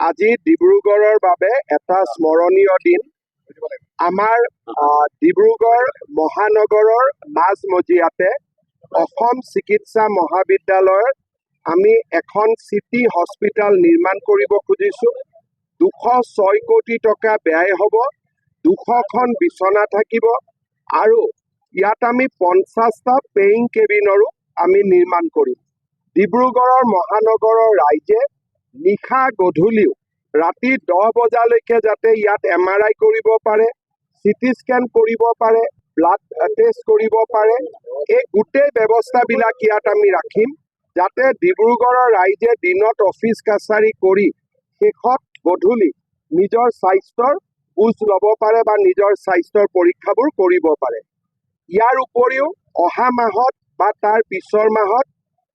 আজি ডিব্ৰুগড়ৰ বাবে এটা স্মৰণীয় দিন। আমাৰ ডিব্ৰুগড় মহানগৰৰ মাজমজিয়াতে অসম চিকিৎসা মহাবিদ্যালয়ৰ আমি এখন চিটি হস্পিটেল নিৰ্মাণ কৰিব খুজিছোঁ। 206 কোটি টকা ব্যয় হ'ব, 200খন বিছনা থাকিব আৰু ইয়াত আমি 50টা পেইং কেবিনৰো আমি নিৰ্মাণ কৰিম। ডিব্ৰুগড়ৰ মহানগৰৰ ৰাইজে নিশা গধূলিও ৰাতি 10 বজালৈকে যাতে ইয়াত MRI কৰিব পাৰে, CT স্কেন কৰিব পাৰে, ব্লাড টেষ্ট কৰিব পাৰে, এই গোটেই ব্যৱস্থাবিলাক ইয়াত আমি ৰাখিম যাতে ডিব্ৰুগড়ৰ ৰাইজে দিনত অফিচ কাছাৰী কৰি শেষত গধূলি নিজৰ স্বাস্থ্যৰ বুজ ল'ব পাৰে বা নিজৰ স্বাস্থ্যৰ পৰীক্ষাবোৰ কৰিব পাৰে। ইয়াৰ উপৰিও অহা মাহত বা তাৰ পিছৰ মাহত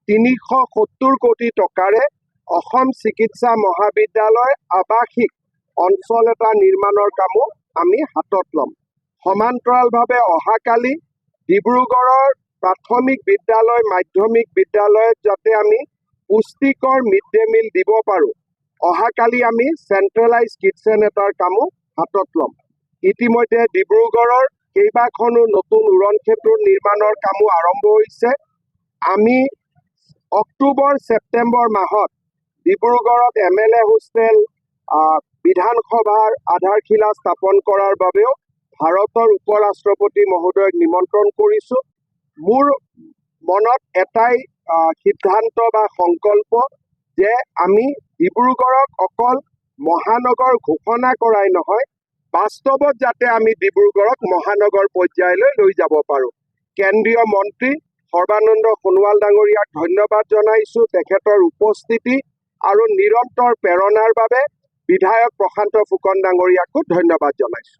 370 কোটি টকাৰে অসম চিকিৎসা মহাবিদ্যালয় আৱাসিক অঞ্চল এটা নিৰ্মাণৰ কামো আমি হাতত ল'ম। সমান্তৰালভাৱে অহাকালি ডিব্ৰুগড়ৰ প্ৰাথমিক বিদ্যালয় মাধ্যমিক বিদ্যালয়ত যাতে আমি পুষ্টিকৰ মিড ডে মিল দিব পাৰোঁ, অহাকালি আমি চেণ্ট্ৰেলাইজ কিটচেন এটাৰ কামো হাতত ল'ম। ইতিমধ্যে ডিব্ৰুগড়ৰ কেইবাখনো নতুন উৰণ ক্ষেত্ৰৰ নিৰ্মাণৰ কামো আৰম্ভ হৈছে। আমি অক্টোবৰ ছেপ্টেম্বৰ মাহত ডিব্ৰুগড়ত MLA হোষ্টেল, বিধানসভাৰ আধাৰশিলা স্থাপন কৰাৰ বাবেও ভাৰতৰ উপ ৰাষ্ট্ৰপতি মহোদয়ক নিমন্ত্ৰণ কৰিছোঁ। মোৰ মনত এটাই সিদ্ধান্ত বা সংকল্প যে আমি ডিব্ৰুগড়ক অকল মহানগৰ ঘোষণা কৰাই নহয়, বাস্তৱত যাতে আমি ডিব্ৰুগড়ক মহানগৰ পৰ্যায়লৈ লৈ যাব পাৰোঁ। কেন্দ্ৰীয় মন্ত্ৰী সৰ্বানন্দ সোণোৱাল ডাঙৰীয়াক ধন্যবাদ জনাইছোঁ, তেখেতৰ উপস্থিতি আৰু নিৰন্তৰ প্ৰেৰণাৰ বাবে বিধায়ক প্ৰশান্ত ফুকন ডাঙৰীয়াকো ধন্যবাদ জনাইছোঁ।